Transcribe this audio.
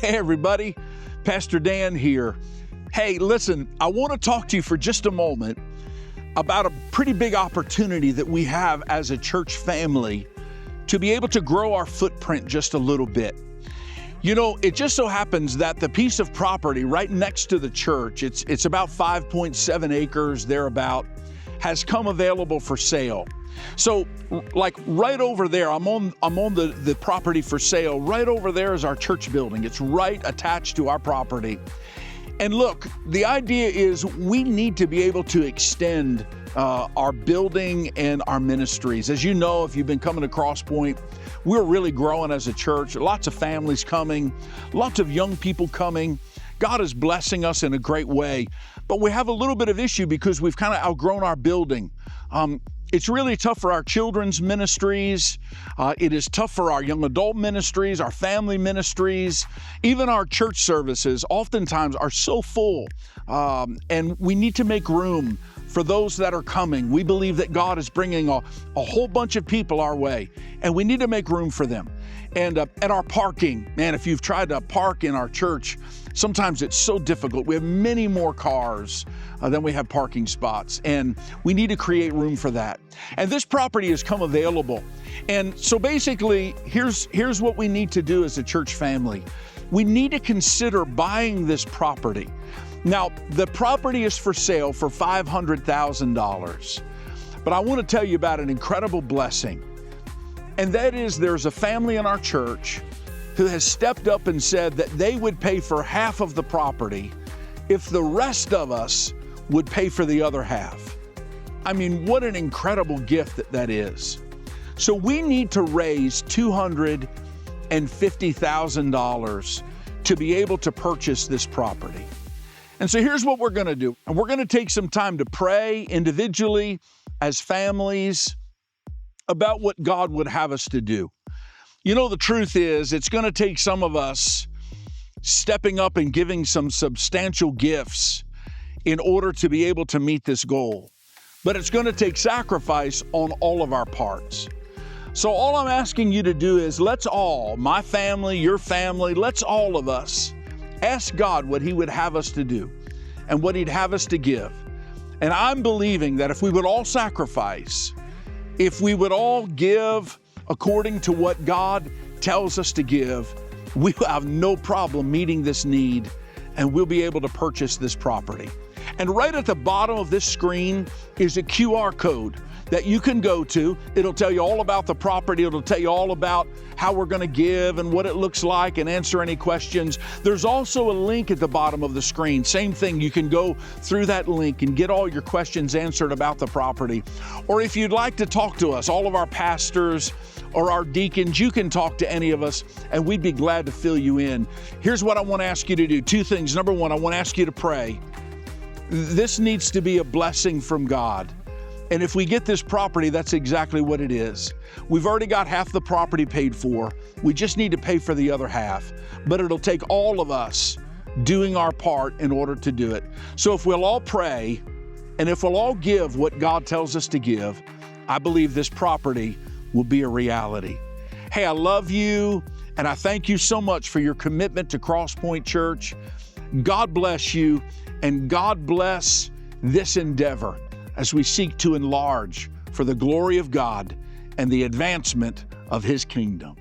Hey everybody, Pastor Dan here. Hey, listen, I want to talk to you for just a moment about a pretty big opportunity that we have as a church family to be able to grow our footprint just a little bit. You know, it just so happens that the piece of property right next to the church, it's about 5.7 acres thereabout, has come available for sale. So like right over there, I'm on the property for sale. Right over there is our church building. It's right attached to our property. And look, the idea is we need to be able to extend our building and our ministries. As you know, if you've been coming to CrossPoint, we're really growing as a church. Lots of families coming, lots of young people coming. God is blessing us in a great way. But we have a little bit of issue because we've kind of outgrown our building. It's really tough for our children's ministries. It is tough for our young adult ministries, our family ministries. Even our church services oftentimes are so full, and we need to make room for those that are coming. We believe that God is bringing a whole bunch of people our way, and we need to make room for them. And our parking, man, if you've tried to park in our church, sometimes it's so difficult. We have many more cars than we have parking spots, and we need to create room for that. And this property has come available. And so basically, here's what we need to do as a church family. We need to consider buying this property. Now, the property is for sale for $500,000, but I want to tell you about an incredible blessing. And that is, there's a family in our church who has stepped up and said that they would pay for half of the property if the rest of us would pay for the other half. I mean, what an incredible gift that is. So we need to raise $250,000 to be able to purchase this property. And so here's what we're going to do. And we're going to take some time to pray individually as families about what God would have us to do. You know, the truth is, it's going to take some of us stepping up and giving some substantial gifts in order to be able to meet this goal. But it's going to take sacrifice on all of our parts. So all I'm asking you to do is let's all, my family, your family, let's all of us ask God what He would have us to do and what He'd have us to give. And I'm believing that if we would all sacrifice, if we would all give according to what God tells us to give, we will have no problem meeting this need, and we'll be able to purchase this property. And right at the bottom of this screen is a QR code that you can go to. It'll tell you all about the property. It'll tell you all about how we're going to give and what it looks like and answer any questions. There's also a link at the bottom of the screen. Same thing, you can go through that link and get all your questions answered about the property. Or if you'd like to talk to us, all of our pastors or our deacons, you can talk to any of us and we'd be glad to fill you in. Here's what I want to ask you to do. Two things. Number one, I want to ask you to pray. This needs to be a blessing from God. And if we get this property, that's exactly what it is. We've already got half the property paid for. We just need to pay for the other half. But it'll take all of us doing our part in order to do it. So if we'll all pray, and if we'll all give what God tells us to give, I believe this property will be a reality. Hey, I love you, and I thank you so much for your commitment to CrossPoint Church. God bless you, and God bless this endeavor as we seek to enlarge for the glory of God and the advancement of His kingdom.